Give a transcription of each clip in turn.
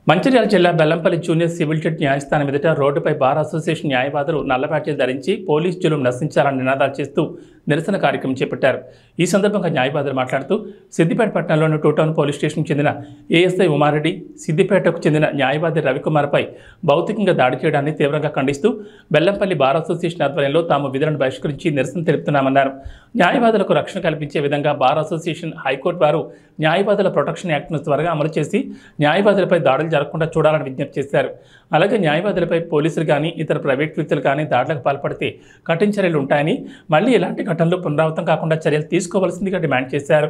మంచిర్యాల జిల్లా Bellampalli junior civil judge న్యాయస్థానం ఎదుట రోడ్డుపై బార్ అసోసియేషన్ న్యాయవాదులు నల్ల బ్యాడ్జీలు ధరించి పోలీస్ జులుం నశించాలని నినాదాలు చేస్తూ నిరసన కార్యక్రమం చేపట్టారు. ఈ సందర్భంగా న్యాయవాదులు మాట్లాడుతూ సిద్దిపేట పట్టణంలోని టూ టౌన్ పోలీస్ స్టేషన్కు చెందిన ఏఎస్ఐ ఉమారెడ్డి, సిద్దిపేటకు చెందిన న్యాయవాది రవికుమార్పై భౌతికంగా దాడి చేయడాన్ని తీవ్రంగా ఖండిస్తూ బెల్లంపల్లి బార్ అసోసియేషన్ ఆధ్వర్యంలో తాము విధులను బహిష్కరించి నిరసన తెలుపుతున్నామన్నారు. న్యాయవాదులకు రక్షణ కల్పించే విధంగా బార్ అసోసియేషన్, హైకోర్టు వారు న్యాయవాదుల ప్రొటెక్షన్ యాక్ట్ను త్వరగా అమలు చేసి న్యాయవాదులపై దాడులు జరగకుండా చూడాలని విజ్ఞప్తి చేశారు. అలాగే న్యాయవాదులపై పోలీసులు కానీ ఇతర ప్రైవేట్ వ్యక్తులు కానీ దాడులకు పాల్పడితే కఠిన చర్యలు ఉంటాయని, మళ్లీ ఇలాంటి ఘటనలు పునరావృతం కాకుండా చర్యలు తీసుకోవాల్సిందిగా డిమాండ్ చేశారు.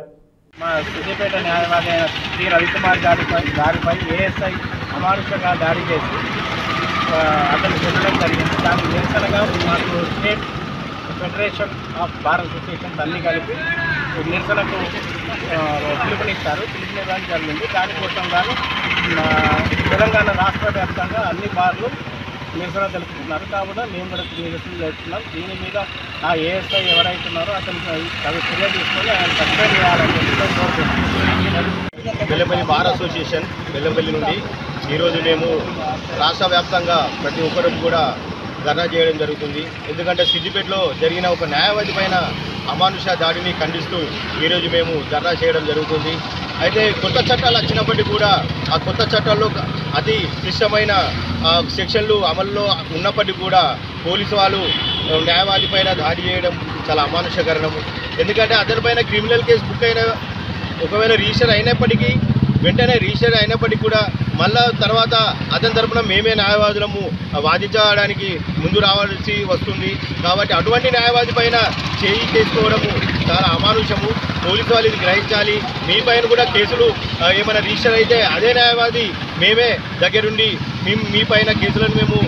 మా సిద్దిపేట న్యాయవాది అయిన శ్రీ రవికుమార్ గారిపై ఏఎస్ఐ అమానుషంగా దాడి చేసి అతను చెందడం జరిగింది. దానికి నిరసనగా మాకు state federation of bar associations అన్నీ కలిపి నిరసనకు పిలుపునివ్వడం జరిగింది. దానికోసం కానీ తెలంగాణ రాష్ట్ర వ్యాప్తంగా అన్ని బార్లు నిరసన తెలుపుతున్నారు. కావున మేము కూడా నిరసన తెలుపుతున్నాం. దీని మీద ఆ ఏఎస్ఐ ఎవరైతున్నారో అతను చర్య తీసుకొని ఆయన సస్పెండ్ చేయాలని బెల్లంపల్లి బార్ అసోసియేషన్ బెల్లంపల్లి నుండి ఈరోజు మేము రాష్ట్ర వ్యాప్తంగా ప్రతి ఒక్కరికి కూడా ధర్నా చేయడం జరుగుతుంది. ఎందుకంటే సిద్దిపేటలో జరిగిన ఒక న్యాయవాది పైన అమానుష దాడిని ఖండిస్తూ ఈరోజు మేము ధర్నా చేయడం జరుగుతుంది. అయితే కొత్త చట్టాలు వచ్చినప్పటికీ కూడా ఆ కొత్త చట్టాల్లో అతి క్లిష్టమైన సెక్షన్లు అమల్లో ఉన్నప్పటికీ కూడా పోలీసు వాళ్ళు న్యాయవాది పైన దాడి చేయడం చాలా అమానుషకరణము. ఎందుకంటే అతనిపైన క్రిమినల్ కేసు బుక్ అయిన ఒకవేళ రిజిస్టర్ అయినప్పటికీ వెంటనే రిజిస్టర్ అయినప్పటికీ కూడా మళ్ళా తర్వాత అతని తరపున మేమే న్యాయవాదులము వాదించడానికి ముందు రావాల్సి వస్తుంది. కాబట్టి అటువంటి న్యాయవాది పైన చేయి చేసుకోవడము చాలా అమానుషము. పోలీసు వాళ్ళు ఇది గ్రహించాలి. మీ పైన కూడా కేసులు ఏమైనా రిజిస్టర్ అయితే అదే న్యాయవాది మేమే దగ్గరుండి మీ పైన కేసులను మేము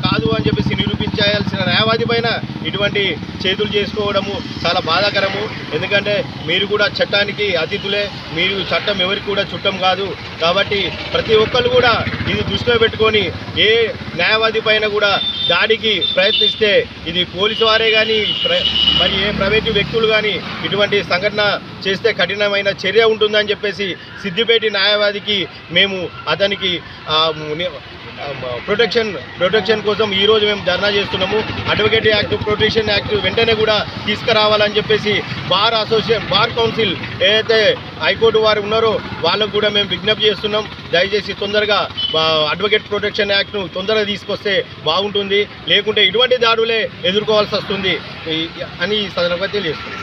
కాదు అని చెప్పేసి నిరూపించాల్సిన న్యాయవాది పైన ఇటువంటి చేతులు చేసుకోవడము చాలా బాధాకరము. ఎందుకంటే మీరు కూడా చట్టానికి అతిథులే, మీరు చట్టం ఎవరికి కూడా చుట్టం కాదు. కాబట్టి ప్రతి ఒక్కరు కూడా ఇది దృష్టిలో పెట్టుకొని ఏ న్యాయవాది పైన కూడా దాడికి ప్రయత్నిస్తే ఇది పోలీసు వారే కానీ మరి ఏ ప్రైవేటు వ్యక్తులు కానీ ఇటువంటి సంఘటన చేస్తే కఠినమైన చర్య ఉంటుందని చెప్పేసి సిద్దిపేట న్యాయవాదికి మేము అతనికి ప్రొటెక్షన్ కోసం ఈరోజు మేము ధర్నా చేస్తున్నాము. అడ్వకేట్ యాక్ట్, ప్రొటెక్షన్ యాక్ట్ వెంటనే కూడా తీసుకురావాలని చెప్పేసి బార్ కౌన్సిల్ ఏదైతే హైకోర్టు వారు ఉన్నారో వాళ్ళకు కూడా మేము విజ్ఞప్తి చేస్తున్నాం. దయచేసి తొందరగా అడ్వకేట్ ప్రొటెక్షన్ యాక్ట్ను తొందరగా తీసుకొస్తే బాగుంటుంది. లేకుంటే ఇటువంటి దాడులే ఎదుర్కోవాల్సి వస్తుంది అని ఈ సందర్భంగా తెలియజేస్తున్నాం.